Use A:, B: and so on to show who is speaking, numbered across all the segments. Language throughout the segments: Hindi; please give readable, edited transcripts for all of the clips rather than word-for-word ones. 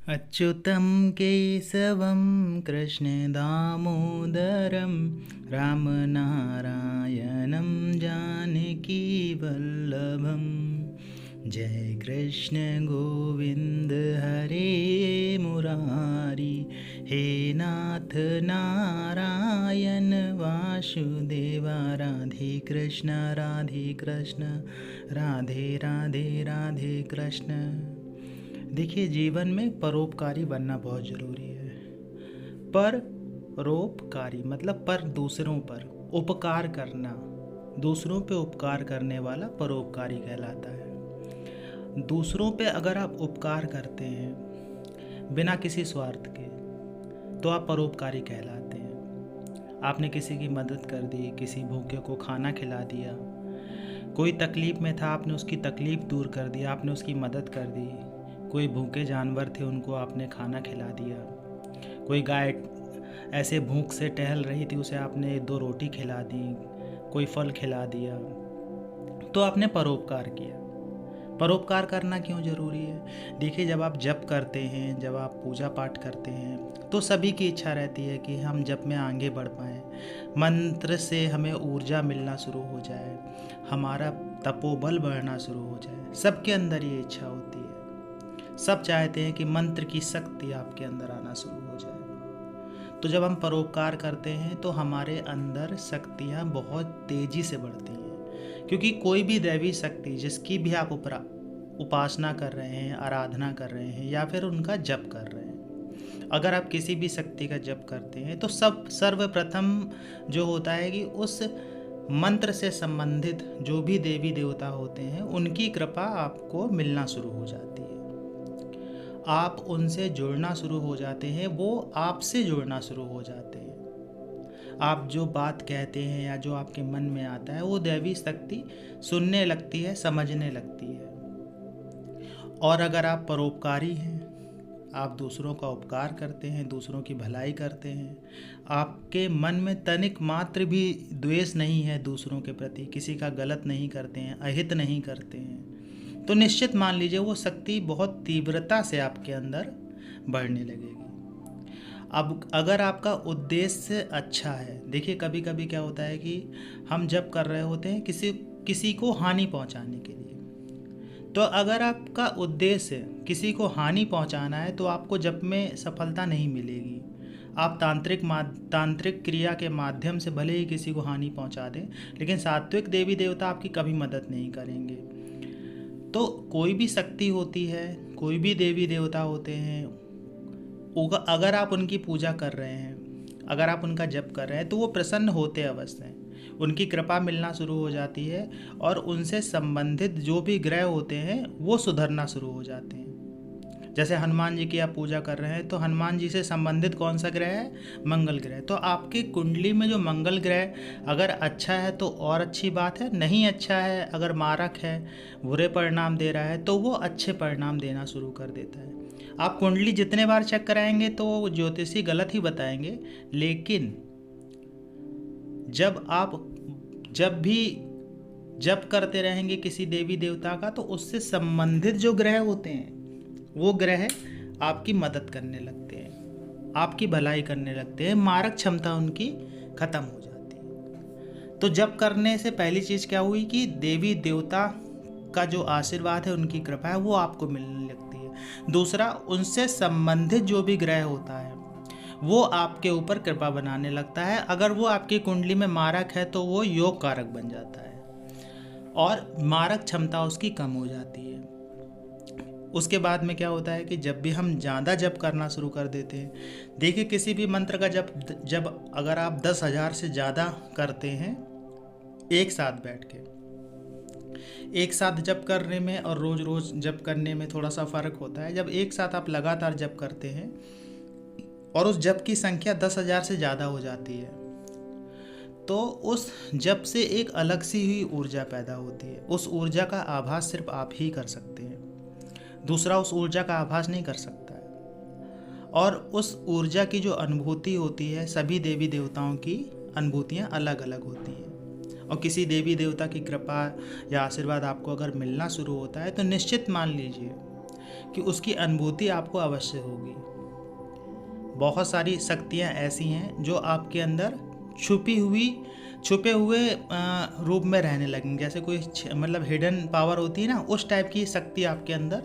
A: अच्युतं केशवं कृष्णदामोदरं रामनारायणं जानकीवल्लभं। जय कृष्ण गोविंद हरे मुरारी, हे नाथ नारायण वासुदेवा। राधे कृष्ण राधे राधे राधे कृष्ण। देखिए, जीवन में परोपकारी बनना बहुत ज़रूरी है। परोपकारी मतलब पर दूसरों पर उपकार करना, दूसरों पे उपकार करने वाला परोपकारी कहलाता है। दूसरों पे अगर आप उपकार करते हैं बिना किसी स्वार्थ के तो आप परोपकारी कहलाते हैं। आपने किसी की मदद कर दी, किसी भूखे को खाना खिला दिया, कोई तकलीफ़ में था आपने उसकी तकलीफ़ दूर कर दी, आपने उसकी मदद कर दी। कोई भूखे जानवर थे उनको आपने खाना खिला दिया, कोई गाय ऐसे भूख से टहल रही थी उसे आपने 2 रोटी खिला दी, कोई फल खिला दिया, तो आपने परोपकार किया। परोपकार करना क्यों ज़रूरी है? देखिए, जब आप जप करते हैं, जब आप पूजा पाठ करते हैं तो सभी की इच्छा रहती है कि हम जप में आगे बढ़ पाएँ, मंत्र से हमें ऊर्जा मिलना शुरू हो जाए, हमारा तपोबल बढ़ना शुरू हो जाए। सबके अंदर ये इच्छा होती है। सब चाहते हैं कि मंत्र की शक्ति आपके अंदर आना शुरू हो जाए। तो जब हम परोपकार करते हैं तो हमारे अंदर शक्तियाँ बहुत तेज़ी से बढ़ती हैं, क्योंकि कोई भी दैवी शक्ति जिसकी भी आप उपासना कर रहे हैं, आराधना कर रहे हैं या फिर उनका जप कर रहे हैं, अगर आप किसी भी शक्ति का जप करते हैं तो सब सर्वप्रथम जो होता है कि उस मंत्र से संबंधित जो भी देवी देवता होते हैं उनकी कृपा आपको मिलना शुरू हो जाती है। आप उनसे जुड़ना शुरू हो जाते हैं, वो आपसे जुड़ना शुरू हो जाते हैं। आप जो बात कहते हैं या जो आपके मन में आता है वो दैवी शक्ति सुनने लगती है, समझने लगती है। और अगर आप परोपकारी हैं, आप दूसरों का उपकार करते हैं, दूसरों की भलाई करते हैं, आपके मन में तनिक मात्र भी द्वेष नहीं है दूसरों के प्रति, किसी का गलत नहीं करते हैं, अहित नहीं करते हैं, तो निश्चित मान लीजिए वो शक्ति बहुत तीव्रता से आपके अंदर बढ़ने लगेगी। अब अगर आपका उद्देश्य अच्छा है, देखिए कभी कभी क्या होता है कि हम जब कर रहे होते हैं किसी किसी को हानि पहुंचाने के लिए, तो अगर आपका उद्देश्य किसी को हानि पहुंचाना है तो आपको जप में सफलता नहीं मिलेगी। आप तांत्रिक क्रिया के माध्यम से भले ही किसी को हानि पहुंचा दें, लेकिन सात्विक देवी देवता आपकी कभी मदद नहीं करेंगे। तो कोई भी शक्ति होती है, कोई भी देवी देवता होते हैं, अगर आप उनकी पूजा कर रहे हैं, अगर आप उनका जप कर रहे हैं तो वो प्रसन्न होते अवश्य हैं, उनकी कृपा मिलना शुरू हो जाती है और उनसे संबंधित जो भी ग्रह होते हैं वो सुधरना शुरू हो जाते हैं। जैसे हनुमान जी की आप पूजा कर रहे हैं तो हनुमान जी से संबंधित कौन सा ग्रह है? मंगल ग्रह। तो आपकी कुंडली में जो मंगल ग्रह अगर अच्छा है तो और अच्छी बात है, नहीं अच्छा है, अगर मारक है, बुरे परिणाम दे रहा है, तो वो अच्छे परिणाम देना शुरू कर देता है। आप कुंडली जितने बार चेक कराएंगे तो ज्योतिषी गलत ही बताएंगे, लेकिन जब भी जप करते रहेंगे किसी देवी देवता का तो उससे संबंधित जो ग्रह होते हैं वो ग्रह आपकी मदद करने लगते हैं, आपकी भलाई करने लगते हैं, मारक क्षमता उनकी खत्म हो जाती है। तो जप करने से पहली चीज़ क्या हुई कि देवी देवता का जो आशीर्वाद है, उनकी कृपा है, वो आपको मिलने लगती है। दूसरा, उनसे संबंधित जो भी ग्रह होता है वो आपके ऊपर कृपा बनाने लगता है। अगर वो आपकी कुंडली में मारक है तो वो योग कारक बन जाता है और मारक क्षमता उसकी कम हो जाती है। उसके बाद में क्या होता है कि जब भी हम ज़्यादा जप करना शुरू कर देते हैं, देखिए किसी भी मंत्र का जब अगर आप 10,000 से ज़्यादा करते हैं एक साथ बैठ के, एक साथ जप करने में और रोज़ रोज़ जप करने में थोड़ा सा फ़र्क होता है। जब एक साथ आप लगातार जप करते हैं और उस जप की संख्या 10,000 से ज़्यादा हो जाती है तो उस जप से एक अलग सी ही ऊर्जा पैदा होती है। उस ऊर्जा का आभास सिर्फ आप ही कर सकते हैं, दूसरा उस ऊर्जा का आभास नहीं कर सकता है। और उस ऊर्जा की जो अनुभूति होती है, सभी देवी देवताओं की अनुभूतियाँ अलग अलग होती हैं। और किसी देवी देवता की कृपा या आशीर्वाद आपको अगर मिलना शुरू होता है तो निश्चित मान लीजिए कि उसकी अनुभूति आपको अवश्य होगी। बहुत सारी शक्तियाँ ऐसी हैं जो आपके अंदर छुपे हुए रूप में रहने लगेंगे। जैसे कोई मतलब हिडन पावर होती है ना, उस टाइप की शक्ति आपके अंदर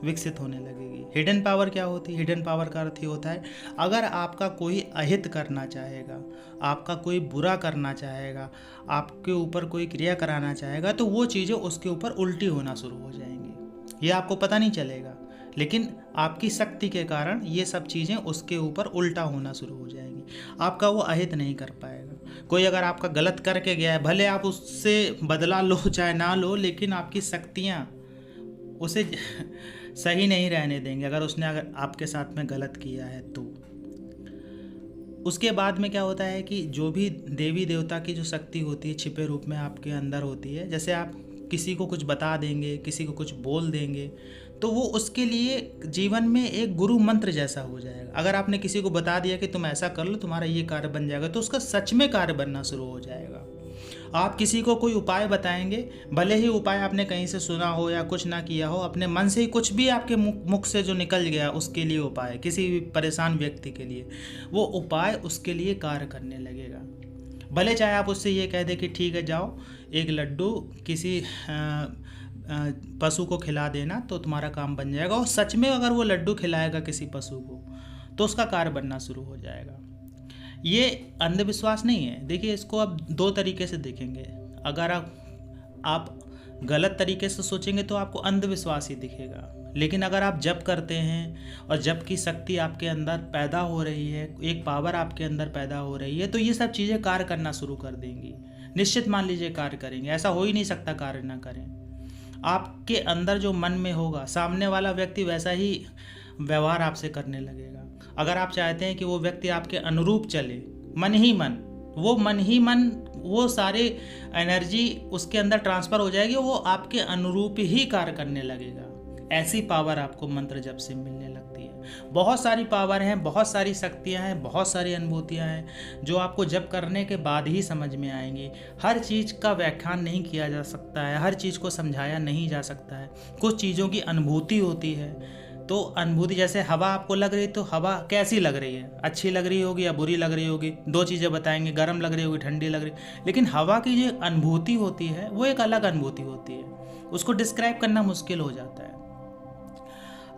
A: विकसित होने लगेगी। हिडन पावर क्या होती है? हिडन पावर का अर्थ ही होता है अगर आपका कोई अहित करना चाहेगा, आपका कोई बुरा करना चाहेगा, आपके ऊपर कोई क्रिया कराना चाहेगा, तो वो चीज़ें उसके ऊपर उल्टी होना शुरू हो जाएंगी। ये आपको पता नहीं चलेगा, लेकिन आपकी शक्ति के कारण ये सब चीज़ें उसके ऊपर उल्टा होना शुरू हो जाएंगी। आपका वो अहित नहीं कर पाएगा। कोई अगर आपका गलत करके गया है, भले आप उससे बदला लो चाहे ना लो, लेकिन आपकी शक्तियाँ उसे सही नहीं रहने देंगे अगर आपके साथ में गलत किया है तो। उसके बाद में क्या होता है कि जो भी देवी देवता की जो शक्ति होती है छिपे रूप में आपके अंदर होती है, जैसे आप किसी को कुछ बता देंगे, किसी को कुछ बोल देंगे, तो वो उसके लिए जीवन में एक गुरु मंत्र जैसा हो जाएगा। अगर आपने किसी को बता दिया कि तुम ऐसा कर लो, तुम्हारा ये कार्य बन जाएगा, तो उसका सच में कार्य बनना शुरू हो जाएगा। आप किसी को कोई उपाय बताएंगे, भले ही उपाय आपने कहीं से सुना हो या कुछ ना किया हो, अपने मन से ही कुछ भी आपके मुख से जो निकल गया उसके लिए उपाय, किसी भी परेशान व्यक्ति के लिए, वो उपाय उसके लिए कार्य करने लगेगा। भले चाहे आप उससे ये कह दें कि ठीक है जाओ एक लड्डू किसी पशु को खिला देना तो तुम्हारा काम बन जाएगा, और सच में अगर वो लड्डू खिलाएगा किसी पशु को तो उसका कार्य बनना शुरू हो जाएगा। ये अंधविश्वास नहीं है। देखिए, इसको आप दो तरीके से देखेंगे। अगर आप गलत तरीके से सोचेंगे तो आपको अंधविश्वास ही दिखेगा, लेकिन अगर आप जप करते हैं और जप की शक्ति आपके अंदर पैदा हो रही है, एक पावर आपके अंदर पैदा हो रही है, तो ये सब चीज़ें कार्य करना शुरू कर देंगी। निश्चित मान लीजिए कार्य करेंगे, ऐसा हो ही नहीं सकता कार्य ना करें। आपके अंदर जो मन में होगा, सामने वाला व्यक्ति वैसा ही व्यवहार आपसे करने लगेगा। अगर आप चाहते हैं कि वो व्यक्ति आपके अनुरूप चले, मन ही मन वो सारे एनर्जी उसके अंदर ट्रांसफ़र हो जाएगी, वो आपके अनुरूप ही कार्य करने लगेगा। ऐसी पावर आपको मंत्र जप से मिलने लगती है। बहुत सारी पावर हैं, बहुत सारी शक्तियां हैं, बहुत सारी अनुभूतियां हैं जो आपको जप करने के बाद ही समझ में आएंगी। हर चीज़ का व्याख्यान नहीं किया जा सकता है, हर चीज़ को समझाया नहीं जा सकता है। कुछ चीज़ों की अनुभूति होती है, तो अनुभूति, जैसे हवा आपको लग रही, तो हवा कैसी लग रही है, अच्छी लग रही होगी या बुरी लग रही होगी। दो चीज़ें बताएंगे, गर्म लग रही होगी, ठंडी लग रही, लेकिन हवा की जो अनुभूति होती है वो एक अलग अनुभूति होती है, उसको डिस्क्राइब करना मुश्किल हो जाता है।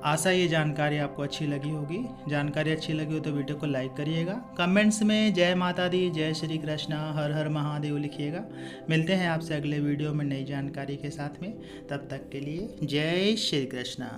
A: आशा ये जानकारी आपको अच्छी लगी होगी। जानकारी अच्छी लगी हो तो वीडियो को लाइक करिएगा, कमेंट्स में जय माता दी, जय श्री कृष्णा, हर हर महादेव लिखिएगा। मिलते हैं आपसे अगले वीडियो में नई जानकारी के साथ में, तब तक के लिए जय श्री कृष्णा।